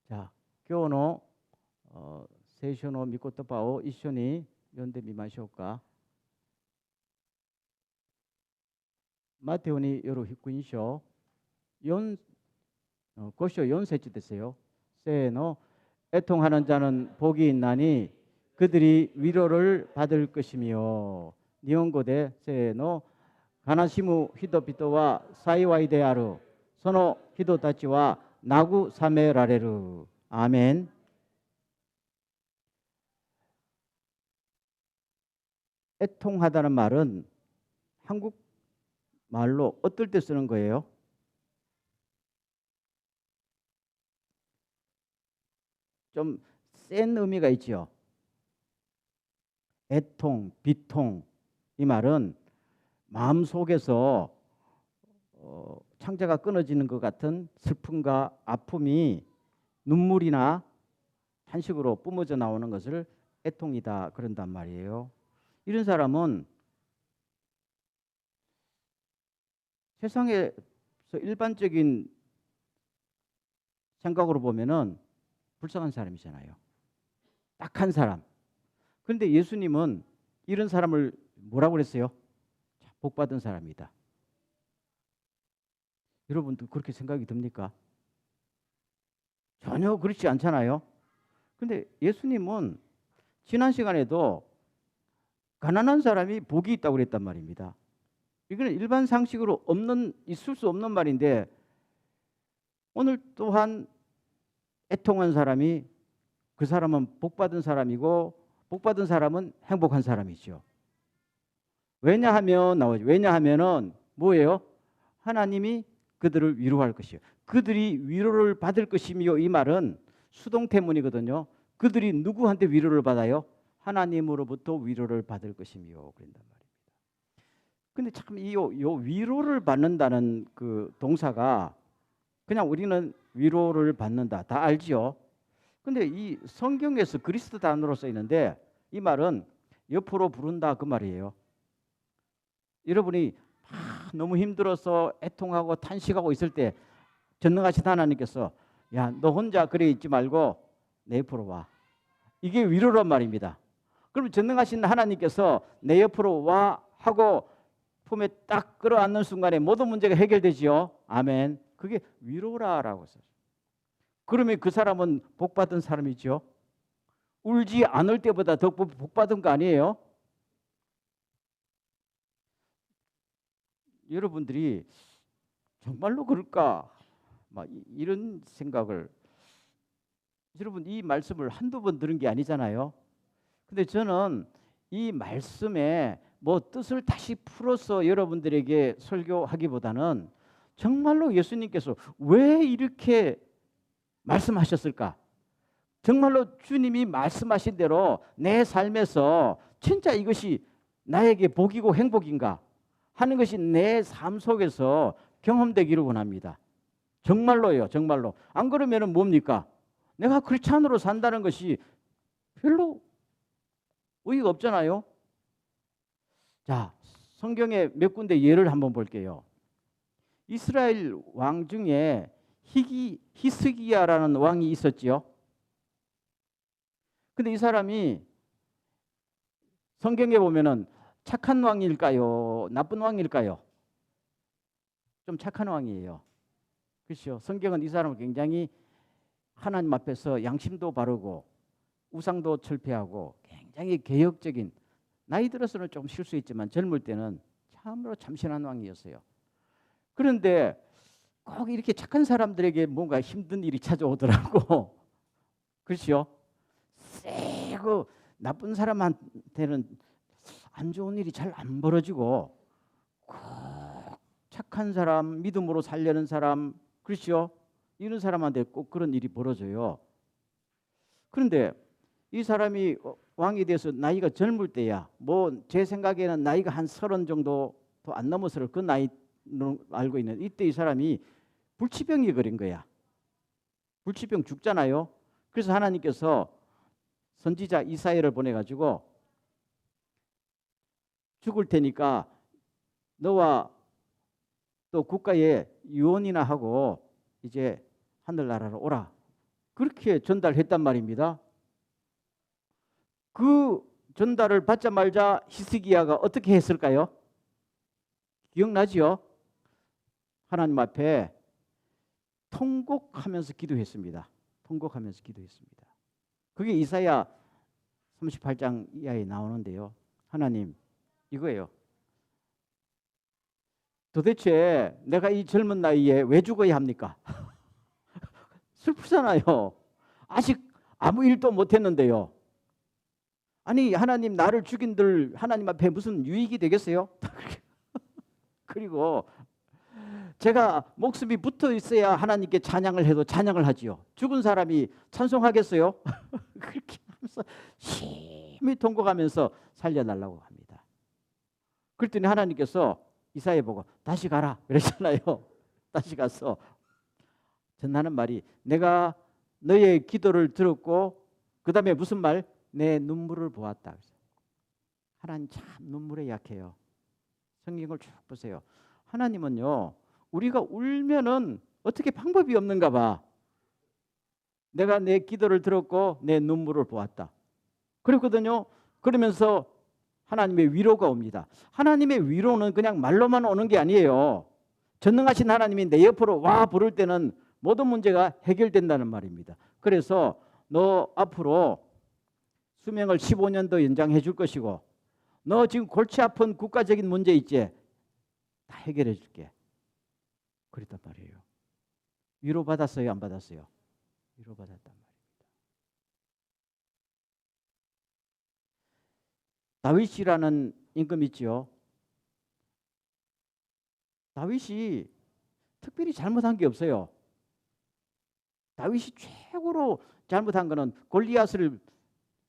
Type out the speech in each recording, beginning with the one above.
じゃあ今日の聖書の御言葉を一緒に読んでみましょうか。マテオによる福音書5장 4절ですよ。せーの。애통하는 자는 복이 있나니 그들이 위로를 받을 것이며. 니온고대せーの。悲しむ人々は幸いである。その人たちは慰められる。아멘. 애통하다는 말은 한국 말로 어떨 때 쓰는 거예요? 좀 센 의미가 있죠. 애통, 비통, 이 말은 마음속에서 창자가 끊어지는 것 같은 슬픔과 아픔이 눈물이나 탄식으로 뿜어져 나오는 것을 애통이다 그런단 말이에요. 이런 사람은 세상에서 일반적인 생각으로 보면은 불쌍한 사람이잖아요. 딱한 사람. 그런데 예수님은 이런 사람을 뭐라고 그랬어요? 복받은 사람이다. 여러분도 그렇게 생각이 듭니까? 전혀 그렇지 않잖아요. 근데 예수님은 지난 시간에도 가난한 사람이 복이 있다고 그랬단 말입니다. 이거는 일반 상식으로 있을 수 없는 말인데 오늘 또한 애통한 사람이 그 사람은 복받은 사람이고 복받은 사람은 행복한 사람이죠. 왜냐하면은 뭐예요? 하나님이 그들을 위로할 것이요. 그들이 위로를 받을 것이며 이 말은 수동태문이거든요. 그들이 누구한테 위로를 받아요? 하나님으로부터 위로를 받을 것이며 그런단 말입니다. 근데 참 이 위로를 받는다는 그 동사가 그냥 우리는 위로를 받는다 다 알지요. 근데 이 성경에서 그리스도 단어로 써 있는데 이 말은 옆으로 부른다 그 말이에요. 여러분이 너무 힘들어서 애통하고 탄식하고 있을 때 전능하신 하나님께서 야, 너 혼자 그래 있지 말고 내 옆으로 와. 이게 위로란 말입니다. 그럼 전능하신 하나님께서 내 옆으로 와 하고 품에 딱 끌어안는 순간에 모든 문제가 해결되지요. 아멘. 그게 위로라라고 했어요. 그러면 그 사람은 복받은 사람이죠. 울지 않을 때보다 더 복받은 거 아니에요? 여러분들이 정말로 그럴까? 막 이런 생각을 여러분 이 말씀을 한두 번 들은 게 아니잖아요. 근데 저는 이 말씀에 뭐 뜻을 다시 풀어서 여러분들에게 설교하기보다는 정말로 예수님께서 왜 이렇게 말씀하셨을까? 정말로 주님이 말씀하신 대로 내 삶에서 진짜 이것이 나에게 복이고 행복인가 하는 것이 내 삶 속에서 경험되기를 원합니다. 정말로요. 정말로. 안 그러면 뭡니까? 내가 크리스찬으로 산다는 것이 별로 의의가 없잖아요. 자, 성경에 몇 군데 예를 한번 볼게요. 이스라엘 왕 중에 히스기야라는 왕이 있었지요. 근데 이 사람이 성경에 보면은 착한 왕일까요? 나쁜 왕일까요? 좀 착한 왕이에요. 그렇죠? 성경은 이 사람을 굉장히 하나님 앞에서 양심도 바르고 우상도 철폐하고 굉장히 개혁적인, 나이 들어서는 좀 실수했지만 젊을 때는 참으로 참신한 왕이었어요. 그런데 꼭 이렇게 착한 사람들에게 뭔가 힘든 일이 찾아오더라고. 그렇죠? 세고 나쁜 사람한테는 안 좋은 일이 잘 안 벌어지고 꼭 착한 사람, 믿음으로 살려는 사람, 그렇죠? 이런 사람한테 꼭 그런 일이 벌어져요. 그런데 이 사람이 왕이 돼서 나이가 젊을 때야, 뭐 제 생각에는 나이가 한 30 정도 더 안 넘어서 그 나이 알고 있는 이때 이 사람이 불치병이 걸린 거야. 불치병 죽잖아요. 그래서 하나님께서 선지자 이사야를 보내가지고 죽을 테니까 너와 또 국가에 유언이나 하고 이제 하늘나라로 오라. 그렇게 전달했단 말입니다. 그 전달을 받자마자 히스기야가 어떻게 했을까요? 기억나지요? 하나님 앞에 통곡하면서 기도했습니다. 통곡하면서 기도했습니다. 그게 이사야 38장 이하에 나오는데요. 하나님, 이거예요. 도대체 내가 이 젊은 나이에 왜 죽어야 합니까? 슬프잖아요. 아직 아무 일도 못했는데요. 아니, 하나님, 나를 죽인들 하나님 앞에 무슨 유익이 되겠어요? 그리고 제가 목숨이 붙어 있어야 하나님께 찬양을 해도 찬양을 하지요. 죽은 사람이 찬송하겠어요? 그렇게 하면서 심히 통곡하면서 살려달라고 합니다. 그랬더니 하나님께서 이사야 보고 다시 가라 그랬잖아요. 다시 가서 전하는 말이, 내가 너의 기도를 들었고 그 다음에 무슨 말? 내 눈물을 보았다. 하나님 참 눈물에 약해요. 성경을 쭉 보세요. 하나님은요, 우리가 울면은 어떻게 방법이 없는가 봐. 내가 내 기도를 들었고 내 눈물을 보았다. 그랬거든요. 그러면서 하나님의 위로가 옵니다. 하나님의 위로는 그냥 말로만 오는 게 아니에요. 전능하신 하나님이 내 옆으로 와 부를 때는 모든 문제가 해결된다는 말입니다. 그래서 너 앞으로 수명을 15년 더 연장해 줄 것이고, 너 지금 골치 아픈 국가적인 문제 있지? 다 해결해 줄게. 그랬단 말이에요. 위로받았어요? 안 받았어요? 위로받았단 말입니다. 다윗이라는 임금 있죠. 다윗이 특별히 잘못한 게 없어요. 다윗이 최고로 잘못한 거는 골리앗을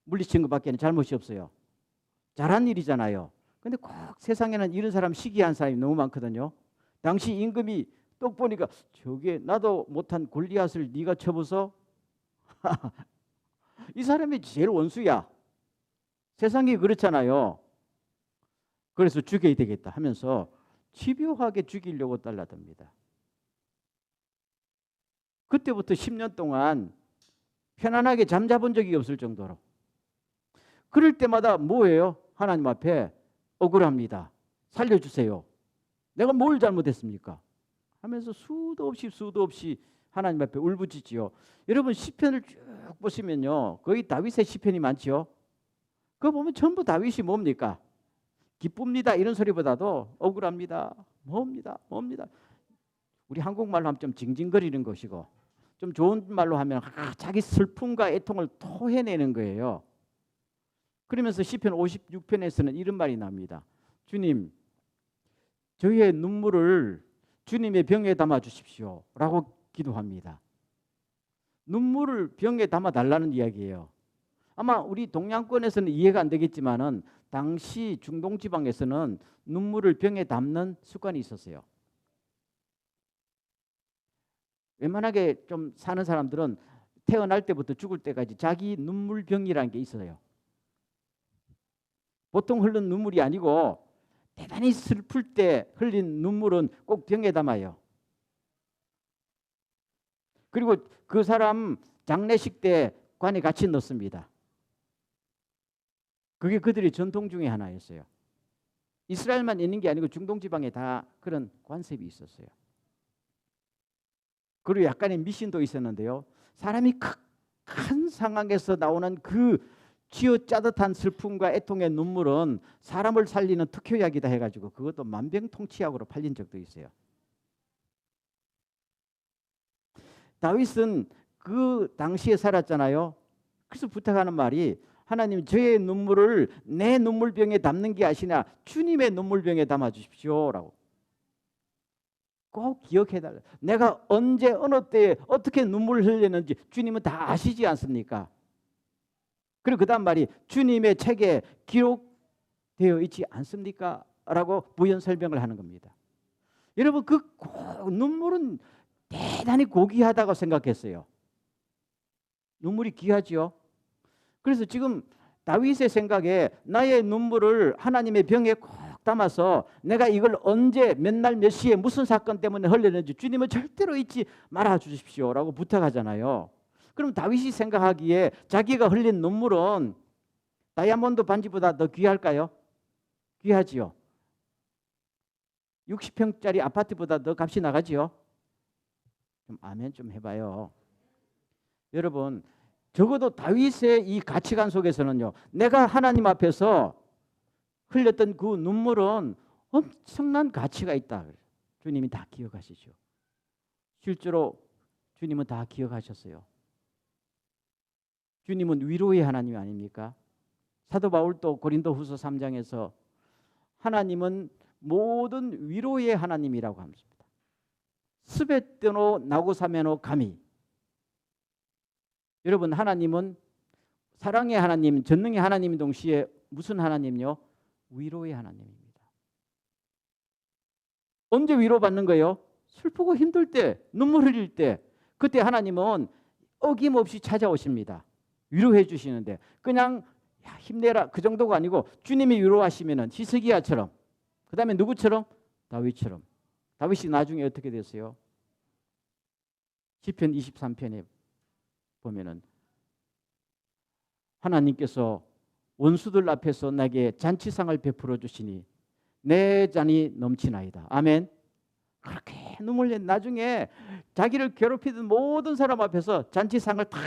물리친 것밖에 잘못이 없어요. 잘한 일이잖아요. 근데 꼭 세상에는 이런 사람, 시기한 사람이 너무 많거든요. 당시 임금이 똑 보니까 저게 나도 못한 골리앗을 네가 쳐부서 이 사람이 제일 원수야. 세상이 그렇잖아요. 그래서 죽여야 되겠다 하면서 집요하게 죽이려고 달라듭니다. 그때부터 10년 동안 편안하게 잠자본 적이 없을 정도로. 그럴 때마다 뭐예요? 하나님 앞에 억울합니다. 살려주세요. 내가 뭘 잘못했습니까? 하면서 수도 없이 하나님 앞에 울부짖지요. 여러분 시편을 쭉 보시면요, 거의 다윗의 시편이 많죠. 그거 보면 전부 다윗이 뭡니까? 기쁩니다 이런 소리보다도 억울합니다. 뭡니다. 우리 한국말로 하면 좀 징징거리는 것이고, 좀 좋은 말로 하면 자기 슬픔과 애통을 토해내는 거예요. 그러면서 시편 56편에서는 이런 말이 납니다. 주님, 저희의 눈물을 주님의 병에 담아 주십시오 라고 기도합니다. 눈물을 병에 담아 달라는 이야기예요. 아마 우리 동양권에서는 이해가 안 되겠지만은 당시 중동 지방에서는 눈물을 병에 담는 습관이 있었어요. 웬만하게 좀 사는 사람들은 태어날 때부터 죽을 때까지 자기 눈물병이라는 게 있어요. 보통 흐르는 눈물이 아니고 대단히 슬플 때 흘린 눈물은 꼭 병에 담아요. 그리고 그 사람 장례식 때 관에 같이 넣습니다. 그게 그들의 전통 중에 하나였어요. 이스라엘만 있는 게 아니고 중동 지방에 다 그런 관습이 있었어요. 그리고 약간의 미신도 있었는데요. 사람이 극한 상황에서 나오는 그 쥐어짜듯한 슬픔과 애통의 눈물은 사람을 살리는 특효약이다 해가지고 그것도 만병통치약으로 팔린 적도 있어요. 다윗은 그 당시에 살았잖아요. 그래서 부탁하는 말이, 하나님 저의 눈물을 내 눈물병에 담는 게 아시나 주님의 눈물병에 담아 주십시오 라고. 꼭 기억해달라. 내가 언제 어느 때에 어떻게 눈물을 흘렸는지 주님은 다 아시지 않습니까? 그리고 그 다음 말이, 주님의 책에 기록되어 있지 않습니까? 라고 부연 설명을 하는 겁니다. 여러분 그 눈물은 대단히 고귀하다고 생각했어요. 눈물이 귀하지요. 그래서 지금 다윗의 생각에 나의 눈물을 하나님의 병에 꼭 담아서 내가 이걸 언제 몇 날 몇 시에 무슨 사건 때문에 흘렸는지 주님은 절대로 잊지 말아 주십시오 라고 부탁하잖아요. 그럼 다윗이 생각하기에 자기가 흘린 눈물은 다이아몬드 반지보다 더 귀할까요? 귀하지요. 60평짜리 아파트보다 더 값이 나가지요. 좀 아멘 좀 해봐요. 여러분, 적어도 다윗의 이 가치관 속에서는요, 내가 하나님 앞에서 흘렸던 그 눈물은 엄청난 가치가 있다. 주님이 다 기억하시죠. 실제로 주님은 다 기억하셨어요. 주님은 위로의 하나님 아닙니까? 사도 바울도 고린도후서 3장에서 하나님은 모든 위로의 하나님이라고 합니다. 스베떼노 나고사메노 가미. 여러분, 하나님은 사랑의 하나님, 전능의 하나님 동시에 무슨 하나님요? 위로의 하나님입니다. 언제 위로받는 거예요? 슬프고 힘들 때, 눈물 흘릴 때, 그때 하나님은 어김없이 찾아오십니다. 위로해 주시는데 그냥 야, 힘내라 그 정도가 아니고 주님이 위로하시면은 히스기야처럼, 그 다음에 누구처럼? 다윗처럼. 다윗이 나중에 어떻게 됐어요? 시편 23편에 보면은 하나님께서 원수들 앞에서 내게 잔치상을 베풀어 주시니 내 잔이 넘치나이다. 아멘. 그렇게 눈물 흘린 나중에 자기를 괴롭히던 모든 사람 앞에서 잔치상을 탁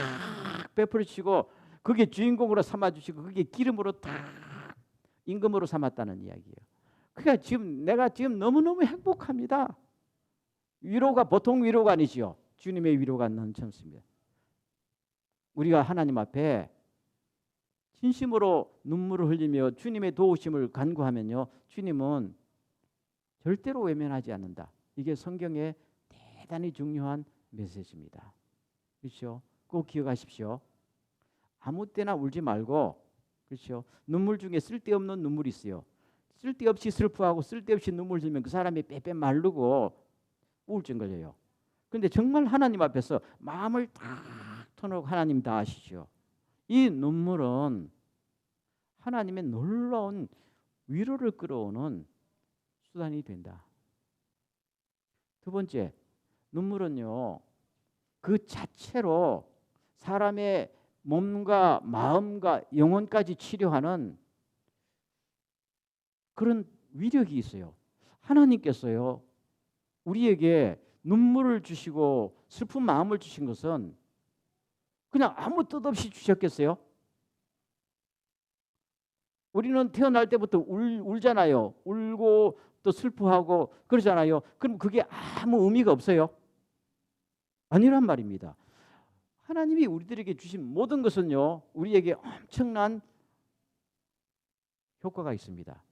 베풀어 주시고 그게 주인공으로 삼아 주시고 그게 기름으로 탁 임금으로 삼았다는 이야기예요. 그러니까 지금 내가 지금 너무너무 행복합니다. 위로가 보통 위로가 아니지요. 주님의 위로가 넘쳤습니다. 우리가 하나님 앞에 진심으로 눈물을 흘리며 주님의 도우심을 간구하면요, 주님은 절대로 외면하지 않는다. 이게 성경의 대단히 중요한 메시지입니다. 그렇죠? 꼭 기억하십시오. 아무 때나 울지 말고, 그렇죠? 눈물 중에 쓸데없는 눈물이 있어요. 쓸데없이 슬퍼하고 쓸데없이 눈물 흘리면 그 사람이 빼빼 마르고 우울증 걸려요. 그런데 정말 하나님 앞에서 마음을 딱 터놓고 하나님 다 아시죠. 이 눈물은 하나님의 놀라운 위로를 끌어오는 수단이 된다. 두 번째, 눈물은요, 그 자체로 사람의 몸과 마음과 영혼까지 치료하는 그런 위력이 있어요. 하나님께서요, 우리에게 눈물을 주시고 슬픈 마음을 주신 것은 그냥 아무 뜻 없이 주셨겠어요? 우리는 태어날 때부터 울잖아요. 울고 또 슬퍼하고 그러잖아요. 그럼 그게 아무 의미가 없어요? 아니란 말입니다. 하나님이 우리들에게 주신 모든 것은요, 우리에게 엄청난 효과가 있습니다.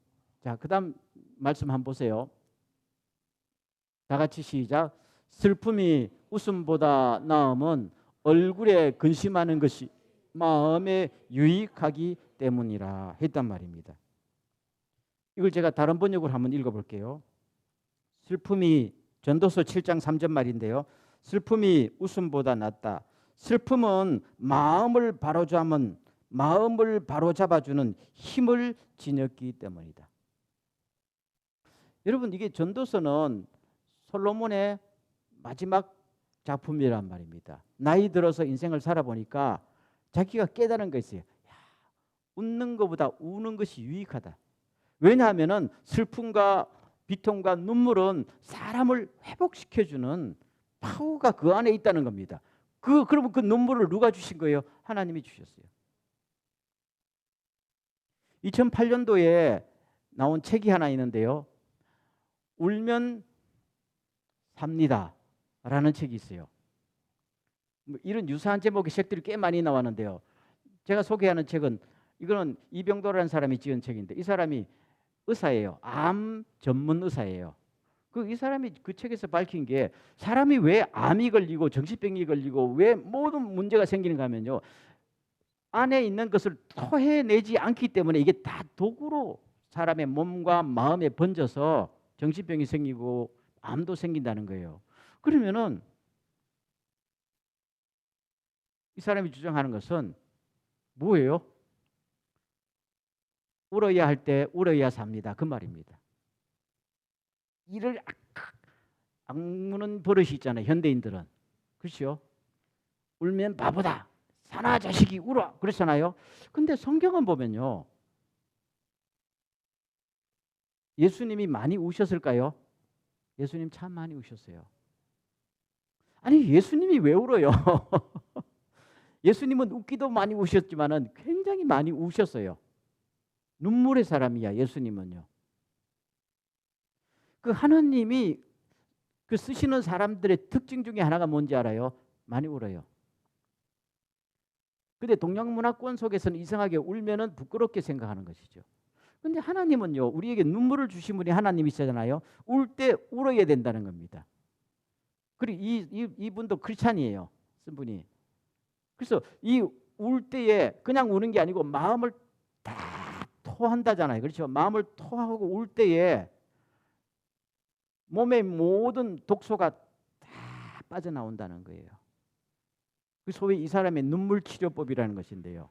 자, 그 다음 말씀 한번 보세요. 다 같이 시작. 슬픔이 웃음보다 나음은 얼굴에 근심하는 것이 마음에 유익하기 때문이라 했단 말입니다. 이걸 제가 다른 번역으로 한번 읽어볼게요. 슬픔이 전도서 7장 3절 말인데요. 슬픔이 웃음보다 낫다. 슬픔은 마음을 바로잡아주는 힘을 지녔기 때문이다. 여러분, 이게 전도서는 솔로몬의 마지막 작품이란 말입니다. 나이 들어서 인생을 살아보니까 자기가 깨달은 거 있어요. 야, 웃는 것보다 우는 것이 유익하다. 왜냐하면 슬픔과 비통과 눈물은 사람을 회복시켜주는 파워가 그 안에 있다는 겁니다. 그러면 그 눈물을 누가 주신 거예요? 하나님이 주셨어요. 2008년도에 나온 책이 하나 있는데요. 울면 삽니다 라는 책이 있어요. 이런 유사한 제목의 책들이 꽤 많이 나왔는데요. 제가 소개하는 책은 이거는 이병도라는 사람이 지은 책인데 이 사람이 의사예요. 암 전문 의사예요. 이 사람이 그 책에서 밝힌 게 사람이 왜 암이 걸리고 정신병이 걸리고 왜 모든 문제가 생기는가 하면요. 안에 있는 것을 토해내지 않기 때문에 이게 다 독으로 사람의 몸과 마음에 번져서 정신병이 생기고 암도 생긴다는 거예요. 그러면은 이 사람이 주장하는 것은 뭐예요? 울어야 할 때 울어야 삽니다. 그 말입니다. 이를 악무는 버릇이 있잖아요. 현대인들은. 그렇죠? 울면 바보다. 사나 자식이 울어. 그렇잖아요. 근데 성경은 보면요. 예수님이 많이 우셨을까요? 예수님 참 많이 우셨어요. 아니 예수님이 왜 울어요? 예수님은 웃기도 많이 우셨지만은 굉장히 많이 우셨어요. 눈물의 사람이야 예수님은요. 그 하나님이 그 쓰시는 사람들의 특징 중에 하나가 뭔지 알아요? 많이 울어요. 근데 동양문화권 속에서는 이상하게 울면은 부끄럽게 생각하는 것이죠. 근데 하나님은요, 우리에게 눈물을 주신 분이 하나님이시잖아요. 울 때 울어야 된다는 겁니다. 그리고 이분도 크리스찬이에요. 쓴 분이. 그래서 이 울 때에 그냥 우는 게 아니고 마음을 다 토한다잖아요. 그렇죠? 마음을 토하고 울 때에 몸의 모든 독소가 다 빠져나온다는 거예요. 그 소위 이 사람의 눈물 치료법이라는 것인데요.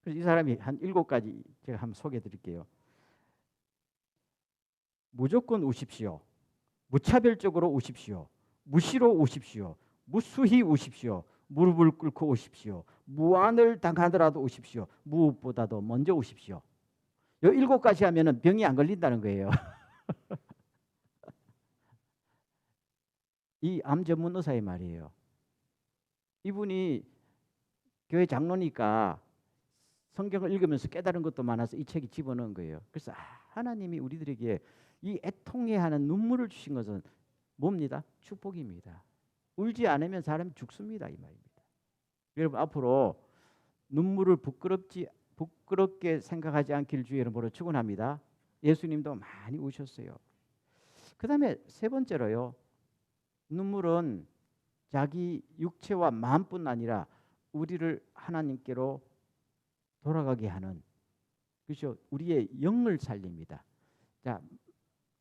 그래서 이 사람이 한 7가지 제가 한번 소개해 드릴게요. 무조건 우십시오. 무차별적으로 우십시오. 무시로 우십시오. 무수히 우십시오. 무릎을 꿇고 우십시오. 무안을 당하더라도 우십시오. 무엇보다도 먼저 우십시오. 이 7가지 하면은 병이 안 걸린다는 거예요. 이 암 전문 의사의 말이에요. 이분이 교회 장로니까 성경을 읽으면서 깨달은 것도 많아서 이 책이 집어넣은 거예요. 그래서 하나님이 우리들에게 이 애통해 하는 눈물을 주신 것은 뭡니다? 축복입니다. 울지 않으면 사람이 죽습니다. 이 말입니다. 여러분 앞으로 눈물을 부끄럽게 생각하지 않기를 주의 이름으로 축원합니다. 예수님도 많이 우셨어요. 그 다음에 3번째로요. 눈물은 자기 육체와 마음뿐 아니라 우리를 하나님께로 돌아가게 하는, 그렇죠? 우리의 영을 살립니다. 자,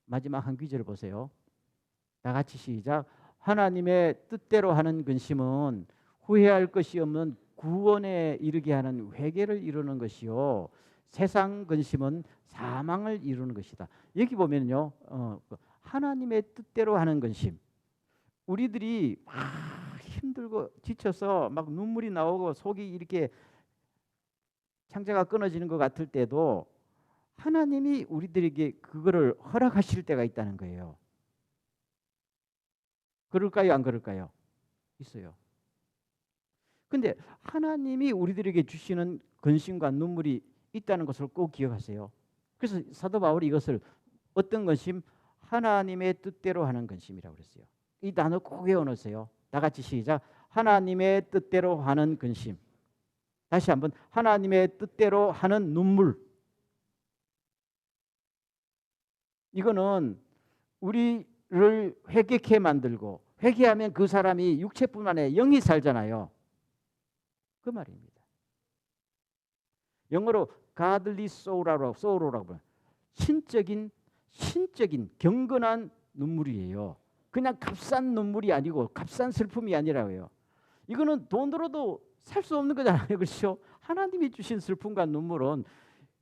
마지막 한 구절을 보세요. 다 같이 시작. 하나님의 뜻대로 하는 근심은 후회할 것이 없는 구원에 이르게 하는 회개를 이루는 것이요, 세상 근심은 사망을 이루는 것이다. 여기 보면요, 하나님의 뜻대로 하는 근심. 우리들이 막 힘들고 지쳐서 막 눈물이 나오고 속이 이렇게 창자가 끊어지는 것 같을 때도 하나님이 우리들에게 그거를 허락하실 때가 있다는 거예요. 그럴까요? 안 그럴까요? 있어요. 근데 하나님이 우리들에게 주시는 근심과 눈물이 있다는 것을 꼭 기억하세요. 그래서 사도 바울이 이것을 어떤 근심? 하나님의 뜻대로 하는 근심이라고 그랬어요. 이 단어 꼭 외워놓으세요. 다 같이 시작. 하나님의 뜻대로 하는 근심. 다시 한번 하나님의 뜻대로 하는 눈물. 이거는 우리를 회개케 만들고, 회개하면 그 사람이 육체뿐만 아니라 영이 살잖아요. 그 말입니다. 영어로 godly sorrow라고 신적인 경건한 눈물이에요. 그냥 값싼 눈물이 아니고 값싼 슬픔이 아니라고요. 이거는 돈으로도 살 수 없는 거잖아요. 그렇죠? 하나님이 주신 슬픔과 눈물은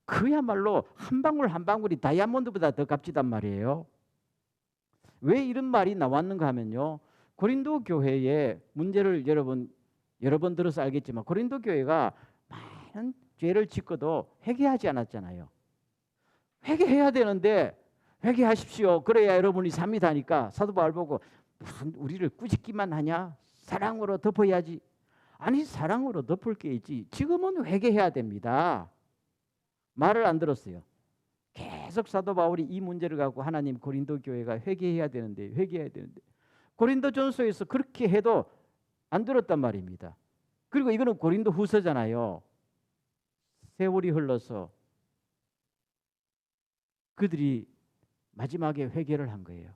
그야말로 한 방울 한 방울이 다이아몬드보다 더 값지단 말이에요. 왜 이런 말이 나왔는가 하면요, 고린도 교회의 문제를 여러 번 들어서 알겠지만 고린도 교회가 많은 죄를 짓고도 회개하지 않았잖아요. 회개해야 되는데 회개하십시오. 그래야 여러분이 삽니다 하니까 사도 바울 보고 무슨 우리를 꾸짖기만 하냐? 사랑으로 덮어야지. 아니 사랑으로 덮을 게 있지. 지금은 회개해야 됩니다. 말을 안 들었어요. 계속 사도 바울이 이 문제를 갖고 하나님 고린도 교회가 회개해야 되는데 고린도전서에서 그렇게 해도 안 들었단 말입니다. 그리고 이거는 고린도 후서잖아요. 세월이 흘러서 그들이 마지막에 회개를 한 거예요.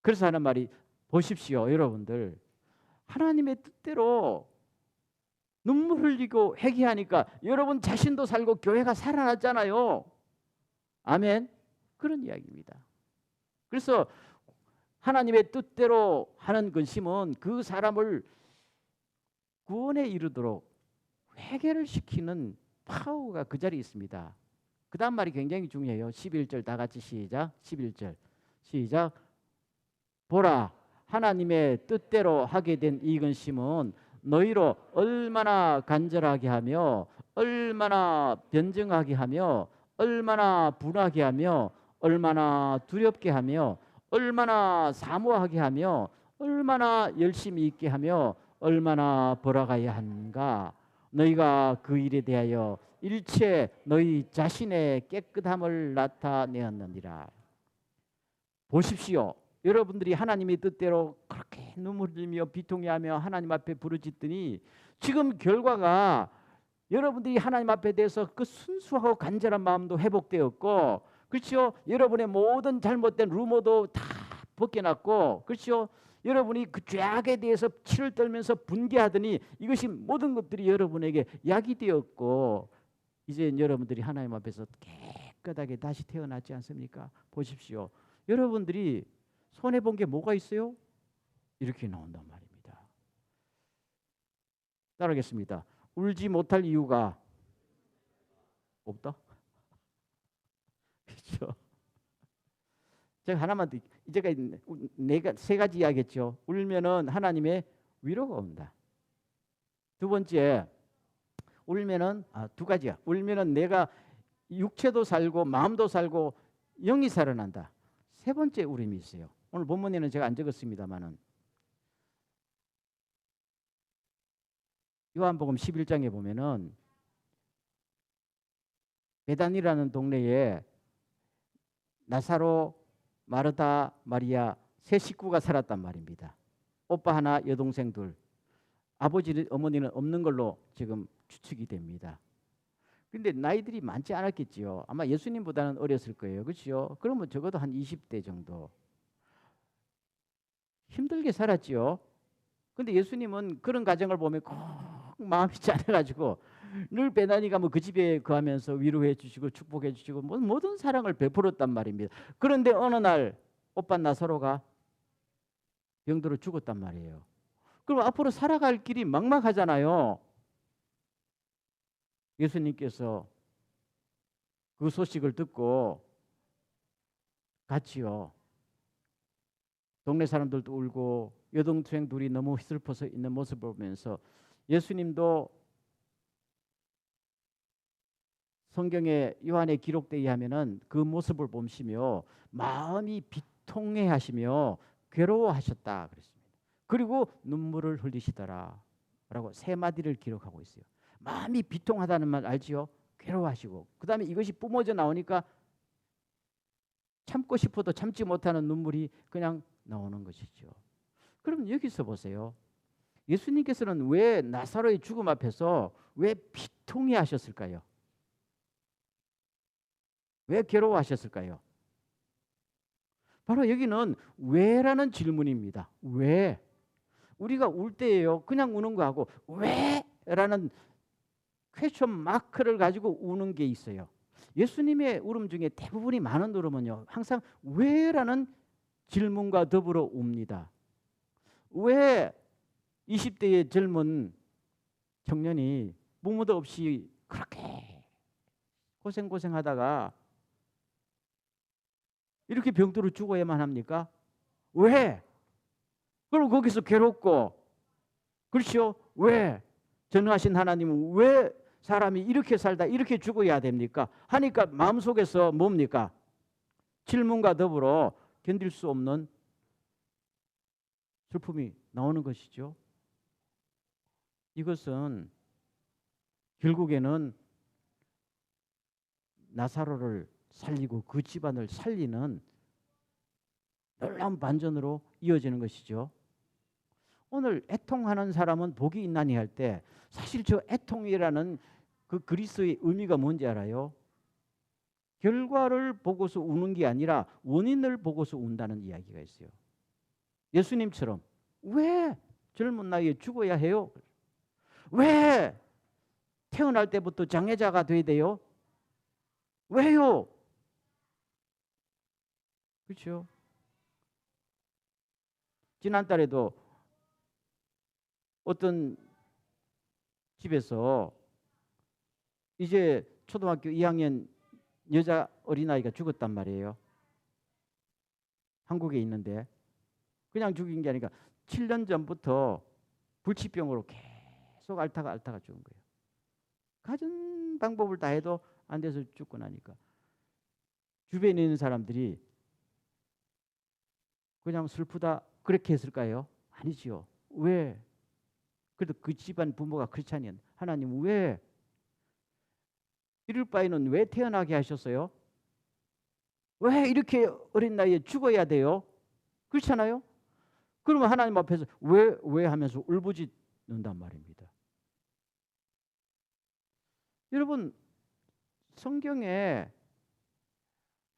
그래서 하는 말이, 보십시오 여러분들, 하나님의 뜻대로 눈물 흘리고 회개하니까 여러분 자신도 살고 교회가 살아났잖아요. 아멘. 그런 이야기입니다. 그래서 하나님의 뜻대로 하는 근심은 그 사람을 구원에 이르도록 회개를 시키는 파워가 그 자리에 있습니다. 그 다음 말이 굉장히 중요해요. 11절 다 같이 시작. 11절 시작. 보라, 하나님의 뜻대로 하게 된 이 근심은 너희로 얼마나 간절하게 하며 얼마나 변증하게 하며 얼마나 분하게 하며 얼마나 두렵게 하며 얼마나 사모하게 하며 얼마나 열심히 있게 하며 얼마나 벌어가야 하는가. 너희가 그 일에 대하여 일체 너희 자신의 깨끗함을 나타내었느니라. 보십시오. 여러분들이 하나님의 뜻대로 그렇게 눈물 흘리며 비통해하며 하나님 앞에 부르짖더니 지금 결과가 여러분들이 하나님 앞에 대해서 그 순수하고 간절한 마음도 회복되었고, 그렇죠? 여러분의 모든 잘못된 루머도 다 벗겨났고, 그렇죠? 여러분이 그 죄악에 대해서 치를 떨면서 분개하더니 이것이 모든 것들이 여러분에게 약이 되었고, 이제 여러분들이 하나님 앞에서 깨끗하게 다시 태어났지 않습니까? 보십시오. 여러분들이 손해본 게 뭐가 있어요? 이렇게 나온단 말입니다. 따라하겠습니다. 울지 못할 이유가 없다. 그렇죠? 제가 하나만 더, 제가 세 가지 이야기했죠. 울면은 하나님의 위로가 온다. 두 번째, 울면은 두 가지야. 울면은 내가 육체도 살고 마음도 살고 영이 살아난다. 세 번째 울음이 있어요. 오늘 본문에는 제가 안 적었습니다만은 요한복음 11장에 보면은 베단이라는 동네에 나사로, 마르다, 마리아 세 식구가 살았단 말입니다. 오빠 하나, 여동생 둘. 아버지, 어머니는 없는 걸로 지금 추측이 됩니다. 근데 나이들이 많지 않았겠지요. 아마 예수님보다는 어렸을 거예요. 그렇죠? 그러면 적어도 한 20대 정도. 힘들게 살았지요. 근데 예수님은 그런 가정을 보면 꼭 마음이 짠해가지고 늘 베나니 가면 그 집에 거하면서 위로해 주시고 축복해 주시고 모든 사랑을 베풀었단 말입니다. 그런데 어느 날 오빠 나사로가 병들어 죽었단 말이에요. 그럼 앞으로 살아갈 길이 막막하잖아요. 예수님께서 그 소식을 듣고 같이요. 동네 사람들도 울고 여동생 둘이 너무 슬퍼서 있는 모습을 보면서 예수님도 성경에 요한에 기록되어 의하면은 그 모습을 보시며 마음이 비통해 하시며 괴로워하셨다 그랬습니다. 그리고 눈물을 흘리시더라 라고 세 마디를 기록하고 있어요. 마음이 비통하다는 말 알지요? 괴로워하시고 그 다음에 이것이 뿜어져 나오니까 참고 싶어도 참지 못하는 눈물이 그냥 나오는 것이죠. 그럼 여기서 보세요. 예수님께서는 왜 나사로의 죽음 앞에서 왜 비통해 하셨을까요? 왜 괴로워하셨을까요? 바로 여기는 왜라는 질문입니다. 왜? 우리가 울 때예요. 그냥 우는 거하고 왜라는 퀘스천 마크를 가지고 우는 게 있어요. 예수님의 울음 중에 대부분이 많은 울음은요. 항상 왜라는 질문과 더불어 웁니다. 왜 20대의 젊은 청년이 부모도 없이 그렇게 고생하다가 이렇게 병들어 죽어야만 합니까? 왜? 그럼 거기서 괴롭고 그렇죠? 왜? 전능하신 하나님은 왜 사람이 이렇게 살다 이렇게 죽어야 됩니까? 하니까 마음속에서 뭡니까? 질문과 더불어 견딜 수 없는 슬픔이 나오는 것이죠. 이것은 결국에는 나사로를 살리고 그 집안을 살리는 놀라운 반전으로 이어지는 것이죠. 오늘 애통하는 사람은 복이 있나니 할 때 사실 저 애통이라는 그 그리스의 의미가 뭔지 알아요? 결과를 보고서 우는 게 아니라 원인을 보고서 운다는 이야기가 있어요. 예수님처럼 왜 젊은 나이에 죽어야 해요? 왜 태어날 때부터 장애자가 돼야 돼요? 왜요? 그렇죠? 지난달에도 어떤 집에서 이제 초등학교 2학년 여자 어린아이가 죽었단 말이에요. 한국에 있는데 그냥 죽인 게 아니라 7년 전부터 불치병으로 계속 앓다가 죽은 거예요. 가진 방법을 다 해도 안 돼서 죽고 나니까 주변에 있는 사람들이 그냥 슬프다 그렇게 했을까요? 아니지요. 왜? 그래도 그 집안 부모가 크리스찬이었는데 하나님 왜 이럴 바에는 왜 태어나게 하셨어요? 왜 이렇게 어린 나이에 죽어야 돼요? 그렇잖아요? 그러면 하나님 앞에서 왜 하면서 울부짖는단 말입니다. 여러분 성경에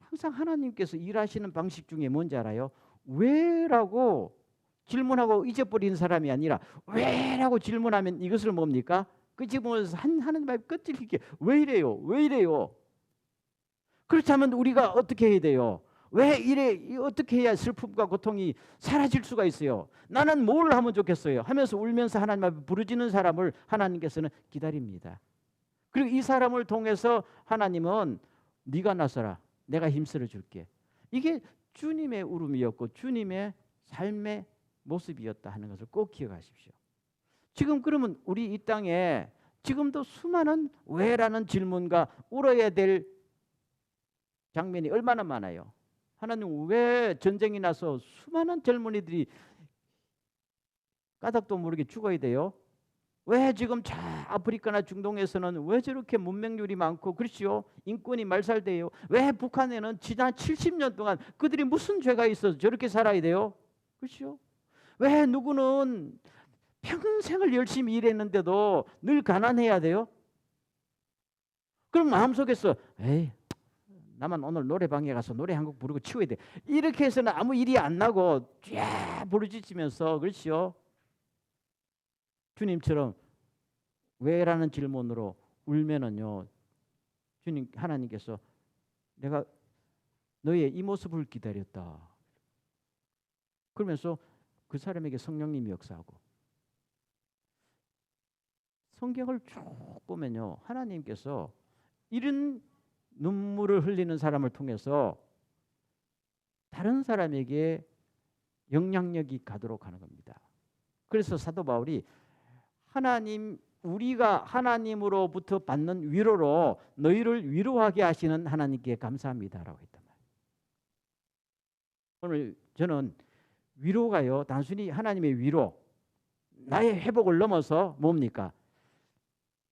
항상 하나님께서 일하시는 방식 중에 뭔지 알아요? 왜라고 질문하고 잊어버리는 사람이 아니라 왜라고 질문하면 이것을 뭡니까? 그 질문에서 하나님 앞에 끄질기게 왜 이래요? 왜 이래요? 그렇다면 우리가 어떻게 해야 돼요? 왜 이래? 어떻게 해야 슬픔과 고통이 사라질 수가 있어요? 나는 뭘 하면 좋겠어요? 하면서 울면서 하나님 앞에 부르짖는 사람을 하나님께서는 기다립니다. 그리고 이 사람을 통해서 하나님은 네가 나서라. 내가 힘쓸어 줄게. 이게 주님의 울음이었고 주님의 삶의 모습이었다 하는 것을 꼭 기억하십시오. 지금 그러면 우리 이 땅에 지금도 수많은 왜라는 질문과 울어야 될 장면이 얼마나 많아요. 하나님 왜 전쟁이 나서 수많은 젊은이들이 까닭도 모르게 죽어야 돼요? 왜 지금 아프리카나 중동에서는 왜 저렇게 문맹률이 많고 그렇지요? 인권이 말살돼요. 왜 북한에는 지난 70년 동안 그들이 무슨 죄가 있어서 저렇게 살아야 돼요? 그렇죠? 왜 누구는 평생을 열심히 일했는데도 늘 가난해야 돼요? 그럼 마음속에서 에이 나만 오늘 노래방에 가서 노래 한 곡 부르고 치워야 돼. 이렇게 해서는 아무 일이 안 나고 쫙 부르짖으면서 그렇죠? 주님처럼 왜라는 질문으로 울면은요. 주님 하나님께서 내가 너의 이 모습을 기다렸다. 그러면서 그 사람에게 성령님이 역사하고 성경을 쭉 보면요. 하나님께서 이런 눈물을 흘리는 사람을 통해서 다른 사람에게 영향력이 가도록 하는 겁니다. 그래서 사도 바울이 하나님 우리가 하나님으로부터 받는 위로로 너희를 위로하게 하시는 하나님께 감사합니다라고 했단 말이에요. 오늘 저는 위로가요. 단순히 하나님의 위로 나의 회복을 넘어서 뭡니까?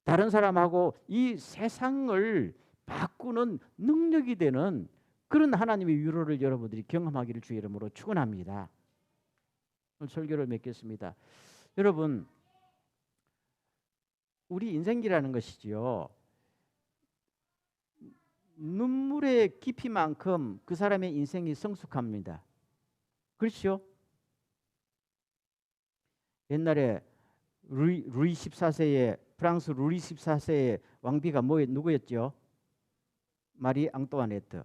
다른 사람하고 이 세상을 바꾸는 능력이 되는 그런 하나님의 위로를 여러분들이 경험하기를 주의 이름으로 축원합니다. 오늘 설교를 맺겠습니다. 여러분 우리 인생이라는 것이지요. 눈물의 깊이만큼 그 사람의 인생이 성숙합니다. 그렇죠? 옛날에 루이 14세의 프랑스 루이 14세의 왕비가 누구였죠? 마리 앙뚜아네트.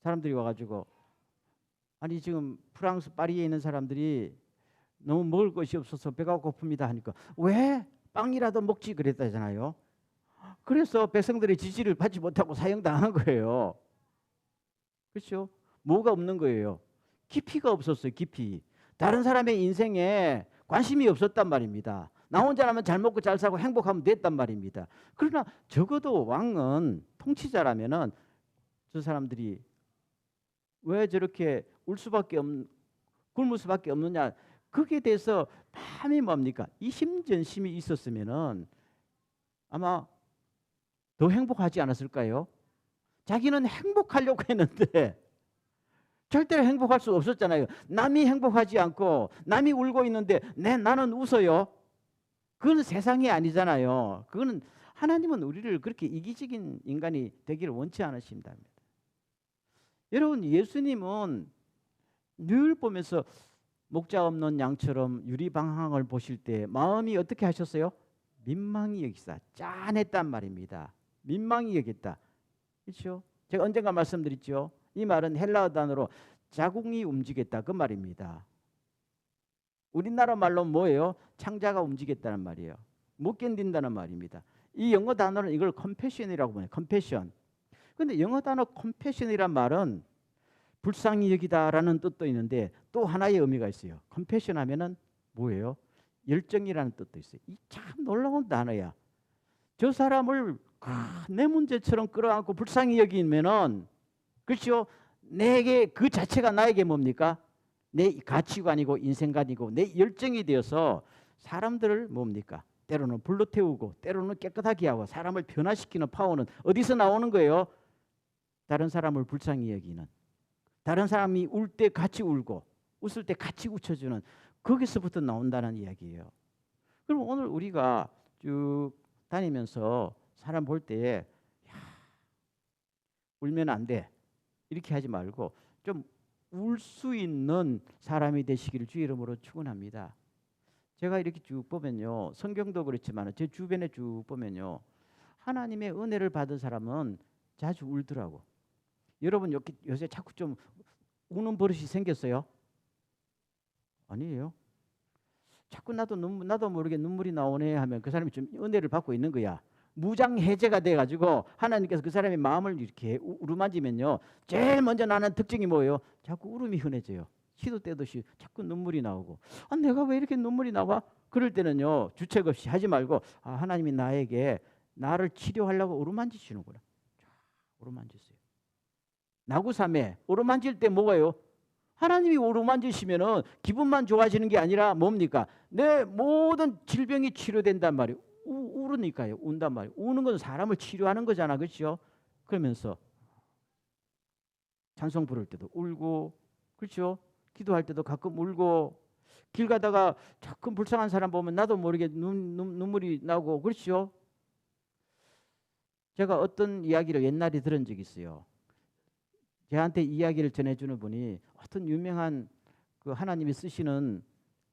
사람들이 와가지고 아니 지금 프랑스 파리에 있는 사람들이 너무 먹을 것이 없어서 배가 고픕니다 하니까 왜 빵이라도 먹지 그랬다잖아요. 그래서 백성들의 지지를 받지 못하고 사형당한 거예요. 그렇죠? 뭐가 없는 거예요? 깊이가 없었어요. 깊이. 다른 사람의 인생에 관심이 없었단 말입니다. 나 혼자라면 잘 먹고 잘 살고 행복하면 됐단 말입니다. 그러나 적어도 왕은 통치자라면은 저 사람들이 왜 저렇게 굶을 수밖에 없느냐. 거기에 대해서 밤이 뭡니까? 이심전심이 있었으면은 아마 더 행복하지 않았을까요? 자기는 행복하려고 했는데 절대로 행복할 수 없었잖아요. 남이 행복하지 않고 남이 울고 있는데 나는 웃어요. 그건 세상이 아니잖아요. 그거는 하나님은 우리를 그렇게 이기적인 인간이 되기를 원치 않으신답니다. 여러분 예수님은 늘 보면서 목자 없는 양처럼 유리방황을 보실 때 마음이 어떻게 하셨어요? 민망히 여기사 짠했단 말입니다. 민망히 여겼다. 그렇죠? 제가 언젠가 말씀드렸죠. 이 말은 헬라어 단어로 자궁이 움직였다 그 말입니다. 우리나라 말로 뭐예요? 창자가 움직였다는 말이에요. 못 견딘다는 말입니다. 이 영어 단어는 이걸 컴패션이라고 보네요. 컴패션. 근데 영어 단어 compassion이란 말은 불쌍히 여기다라는 뜻도 있는데 또 하나의 의미가 있어요. compassion 하면은 뭐예요? 열정이라는 뜻도 있어요. 이 참 놀라운 단어야. 저 사람을 내 문제처럼 끌어안고 불쌍히 여기면은, 그렇죠? 내게 그 자체가 나에게 뭡니까? 내 가치관이고 인생관이고 내 열정이 되어서 사람들을 뭡니까? 때로는 불러 태우고 때로는 깨끗하게 하고 사람을 변화시키는 파워는 어디서 나오는 거예요? 다른 사람을 불쌍히 여기는, 다른 사람이 울 때 같이 울고 웃을 때 같이 웃혀주는, 거기서부터 나온다는 이야기예요. 그럼 오늘 우리가 쭉 다니면서 사람 볼 때에 울면 안 돼 이렇게 하지 말고 좀 울 수 있는 사람이 되시기를 주의 이름으로 축원합니다. 제가 이렇게 쭉 보면요, 성경도 그렇지만 제 주변에 쭉 보면요, 하나님의 은혜를 받은 사람은 자주 울더라고. 여러분 요새 자꾸 좀 우는 버릇이 생겼어요? 아니에요. 자꾸 나도 모르게 눈물이 나오네 하면 그 사람이 좀 은혜를 받고 있는 거야. 무장해제가 돼가지고 하나님께서 그 사람의 마음을 이렇게 우르만지면요, 제일 먼저 나는 특징이 뭐예요? 자꾸 울음이 흔해져요. 시도 때듯이 자꾸 눈물이 나오고, 내가 왜 이렇게 눈물이 나와? 그럴 때는요, 주책 없이 하지 말고, 하나님이 나에게 나를 치료하려고 우르만지시는구나. 우르만지세요. 나구삼에 우르만질 때 뭐가요? 하나님이 우르만지시면은 기분만 좋아지는 게 아니라 뭡니까? 내 모든 질병이 치료된단 말이에요. 울으니까요. 운단 말이에요. 우는 건 사람을 치료하는 거잖아. 그렇죠? 그러면서 찬송 부를 때도 울고, 그렇죠? 기도할 때도 가끔 울고, 길 가다가 조금 불쌍한 사람 보면 나도 모르게 눈물이 나고, 그렇죠? 제가 어떤 이야기를 옛날에 들은 적이 있어요. 저한테 이야기를 전해주는 분이 어떤 유명한 그 하나님이 쓰시는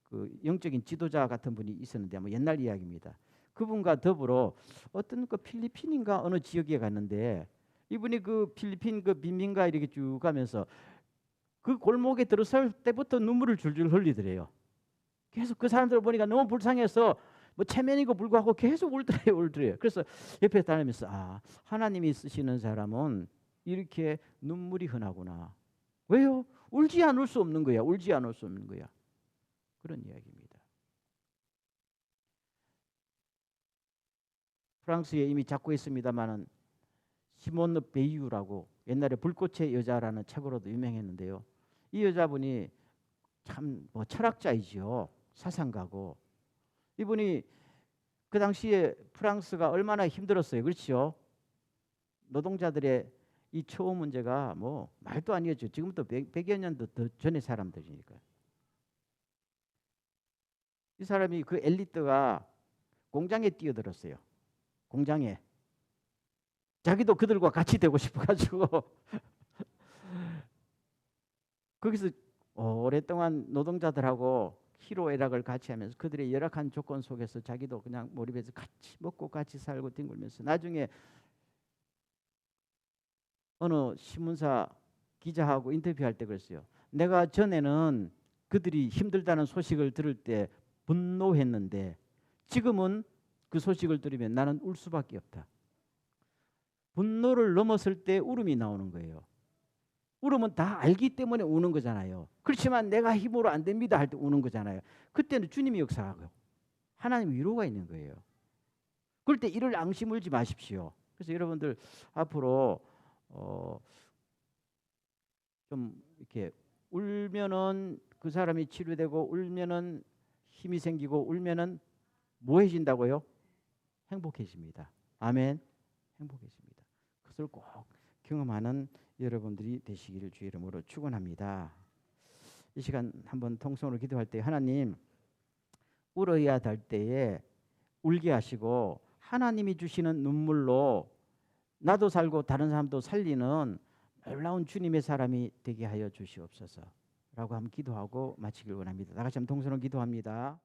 그 영적인 지도자 같은 분이 있었는데, 뭐 옛날 이야기입니다. 그분과 더불어 어떤 그 필리핀인가 어느 지역에 갔는데, 이분이 그 필리핀 그 빈민가 이렇게 쭉 가면서 그 골목에 들어설 때부터 눈물을 줄줄 흘리더래요. 계속 그 사람들을 보니까 너무 불쌍해서 뭐 체면이고 불구하고 계속 울더래요. 그래서 옆에 다니면서 하나님이 쓰시는 사람은 이렇게 눈물이 흔하구나. 왜요? 울지 않을 수 없는 거야. 울지 않을 수 없는 거야. 그런 이야기입니다. 프랑스에 이미 잡고 있습니다만은 시몬 베이유라고 옛날에 불꽃의 여자라는 책으로도 유명했는데요. 이 여자분이 참 뭐 철학자이지요. 사상가고. 이분이 그 당시에 프랑스가 얼마나 힘들었어요. 그렇죠? 노동자들의 이 처우 문제가 뭐 말도 아니었죠. 지금부터 100여 년도 더 전의 사람들이니까. 이 사람이 그 엘리트가 공장에 뛰어들었어요. 공장에. 자기도 그들과 같이 되고 싶어가지고 거기서 오랫동안 노동자들하고 희로애락을 같이 하면서 그들의 열악한 조건 속에서 자기도 그냥 몰입해서 같이 먹고 같이 살고 뒹굴면서 나중에 어느 신문사 기자하고 인터뷰할 때 그랬어요. 내가 전에는 그들이 힘들다는 소식을 들을 때 분노했는데 지금은 그 소식을 들으면 나는 울 수밖에 없다. 분노를 넘었을 때 울음이 나오는 거예요. 울음은 다 알기 때문에 우는 거잖아요. 그렇지만 내가 힘으로 안 됩니다 할 때 우는 거잖아요. 그때는 주님이 역사하고 하나님 위로가 있는 거예요. 그럴 때 이를 앙심 울지 마십시오. 그래서 여러분들 앞으로 좀 이렇게 울면은 그 사람이 치료되고 울면은 힘이 생기고 울면은 뭐해진다고요? 행복해집니다. 아멘. 행복해집니다. 그것을 꼭 경험하는 여러분들이 되시기를 주의 이름으로 축원합니다. 이 시간 한번 통성으로 기도할 때 하나님, 울어야 될 때에 울게 하시고 하나님이 주시는 눈물로 나도 살고 다른 사람도 살리는 놀라운 주님의 사람이 되게 하여 주시옵소서 라고 한번 기도하고 마치길 원합니다. 다 같이 한번 통성으로 기도합니다.